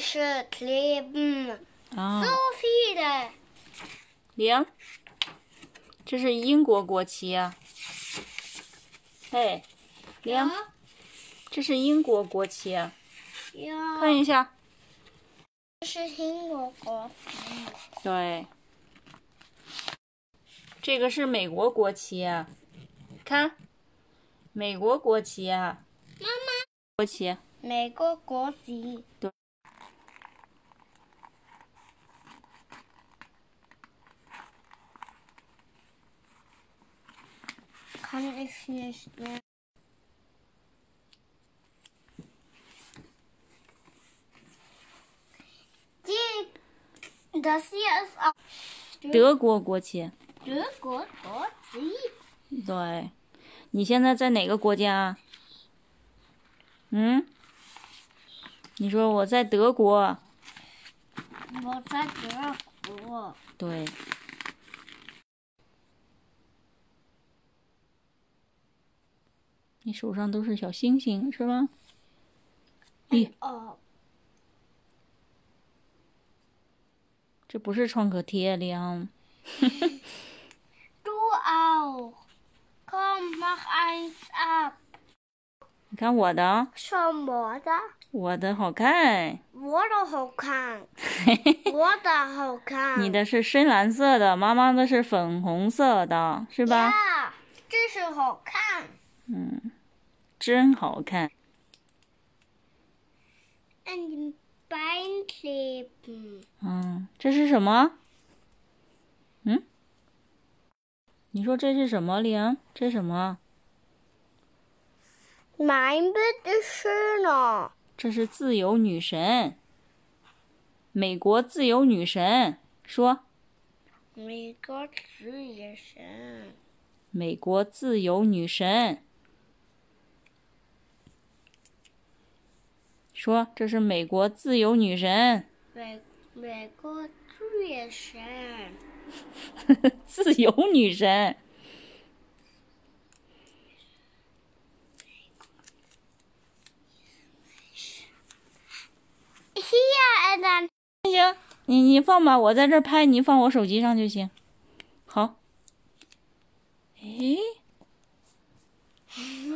T-Shirt kleben. 啊 So viele. 零，这是英国国旗啊。哎，零， Ja, 这是英国国旗啊， ja. 看一下。这是英国国旗。对，这个是美国国旗啊，看，美国国旗啊，妈妈，国旗。美国国旗。对。Kann ich nicht mehr. Das hier ist auch 德国国旗。德国国旗。对，你现在在哪个国家？嗯？你说我在德国。我在德国。对。你手上都是小星星，是吗？咦，哦，这不是创可贴，亮。Du auch. Komm, mach eins ab. 你看我的，什么的？我的好看。我的好看。我的好看。你的是深蓝色的，妈妈的是粉红色的，是吧？呀，这是好看。嗯，真好看。An den Bein kleben. 嗯，这是什么？嗯？你说这是什么，玲？这是什么？ Mein Bild ist schöner. 这是自由女神，美国自由女神说。美国自由神。美国自由女神说，这是美国自由女神。美国自由神。自由女神。Hier, dann. 行，你放吧，我在这儿拍，你放我手机上就行。好。诶，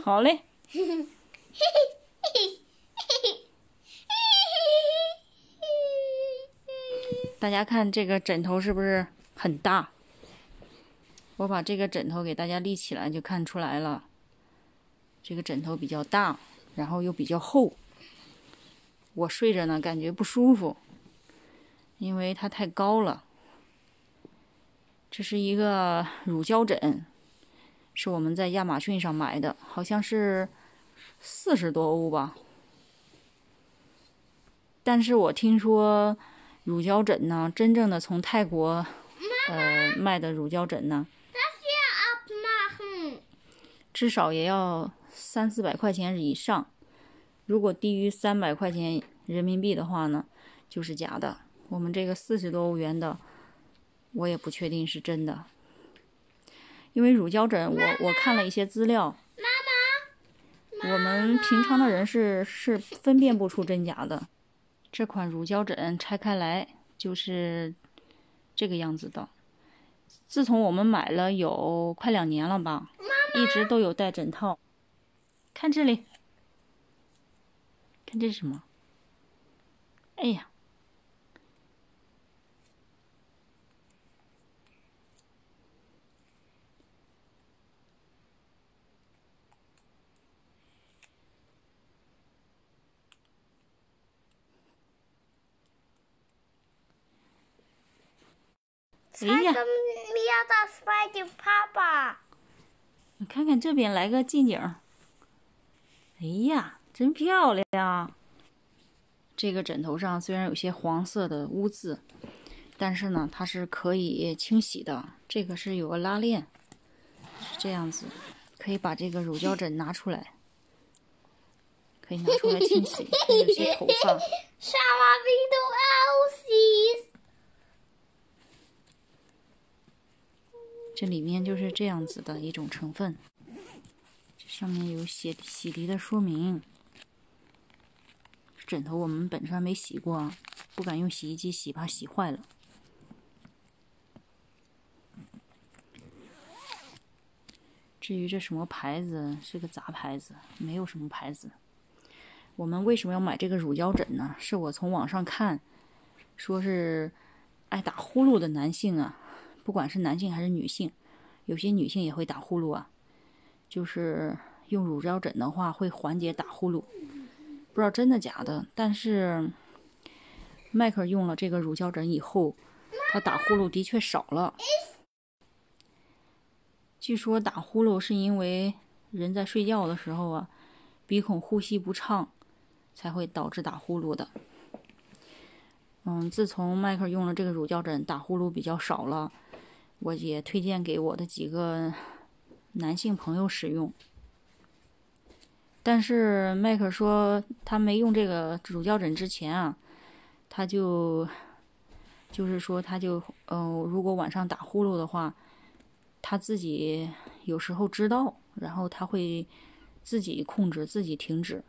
好嘞。大家看这个枕头是不是很大？我把这个枕头给大家立起来就看出来了。这个枕头比较大，然后又比较厚。我睡着呢，感觉不舒服，因为它太高了。这是一个乳胶枕，是我们在亚马逊上买的，好像是40多欧吧。但是我听说乳胶枕呢，真正的从泰国卖的乳胶枕呢，至少也要300-400块钱以上。如果低于300块钱人民币的话呢，就是假的。我们这个40多欧元的，我也不确定是真的。因为乳胶枕，我看了一些资料，我们平常的人是分辨不出真假的。这款乳胶枕拆开来就是这个样子的。自从我们买了有快2年了吧，一直都有带枕套。看这里，看这是什么？哎呀！哎呀！ mir das bei dem Papa. 你看看这边来个近景。哎呀，真漂亮！这个枕头上虽然有些黄色的污渍，但是呢，它是可以清洗的。这个是有个拉链，是这样子，可以把这个乳胶枕拿出来，可以拿出来清洗。还有些头发。Schau mal, wie du aussiehst. 这里面就是这样子的一种成分，这上面有洗涤的说明。枕头我们本身还没洗过啊，不敢用洗衣机洗，怕洗坏了。至于这什么牌子，是个杂牌子，没有什么牌子。我们为什么要买这个乳胶枕呢？是我从网上看，说是爱打呼噜的男性啊，不管是男性还是女性，有些女性也会打呼噜啊，就是用乳胶枕的话会缓解打呼噜，不知道真的假的。但是迈克用了这个乳胶枕以后，他打呼噜的确少了。据说打呼噜是因为人在睡觉的时候啊，鼻孔呼吸不畅，才会导致打呼噜的。自从迈克用了这个乳胶枕，打呼噜比较少了，我也推荐给我的几个男性朋友使用。但是迈克说他没用这个乳胶枕之前啊，他就是说他就如果晚上打呼噜的话，他自己有时候知道，然后他会自己控制，自己停止，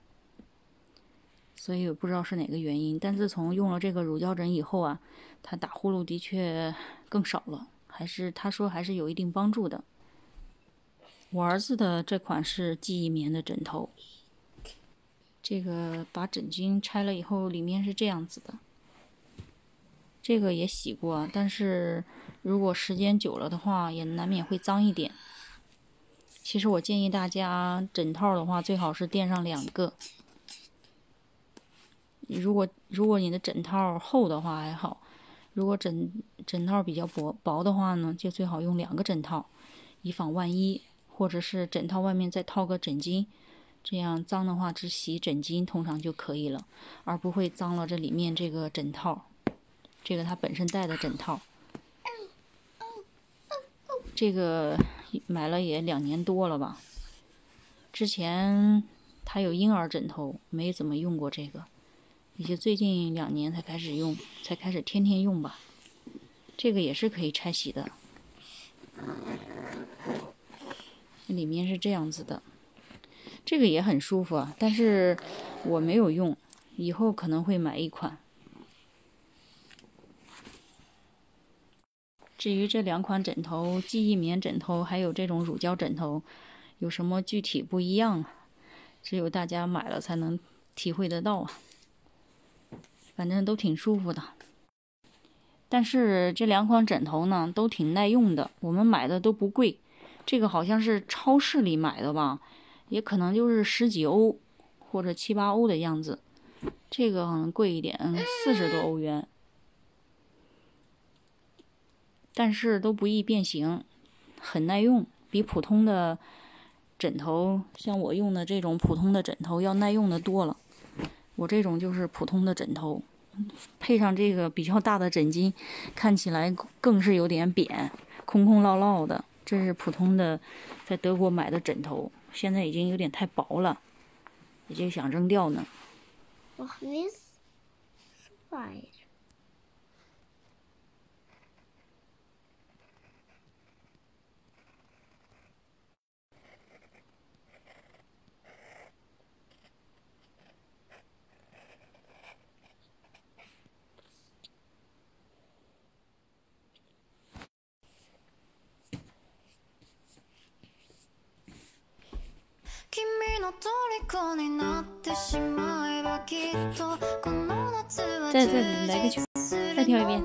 所以我不知道是哪个原因。但自从用了这个乳胶枕以后啊，他打呼噜的确更少了，他说还是有一定帮助的。我儿子的这款是记忆棉的枕头，这个把枕巾拆了以后，里面是这样子的。这个也洗过，但是如果时间久了的话，也难免会脏一点。其实我建议大家枕套的话，最好是垫上2个。如果你的枕套厚的话还好，如果枕套比较薄的话呢，就最好用2个枕套，以防万一。或者是枕套外面再套个枕巾，这样脏的话只洗枕巾通常就可以了，而不会脏了这里面这个枕套，这个它本身带的枕套。这个买了也2年多了吧，之前它有婴儿枕头，没怎么用过这个，也就最近2年才开始用，才开始天天用吧。这个也是可以拆洗的，里面是这样子的，这个也很舒服啊，但是我没有用，以后可能会买一款。至于这2款枕头，记忆棉枕头还有这种乳胶枕头，有什么具体不一样啊？只有大家买了才能体会得到啊。反正都挺舒服的。但是这2款枕头呢，都挺耐用的，我们买的都不贵。这个好像是超市里买的吧，也可能就是10几欧或者7、8欧的样子。这个可能贵一点，40多欧元。但是都不易变形，很耐用，比普通的枕头，像我用的这种普通的枕头要耐用的多了。我这种就是普通的枕头，配上这个比较大的枕巾，看起来更是有点扁，空空落落的。这是普通的在德国买的枕头，现在已经有点太薄了，也就想扔掉呢。再来个曲，再跳一遍。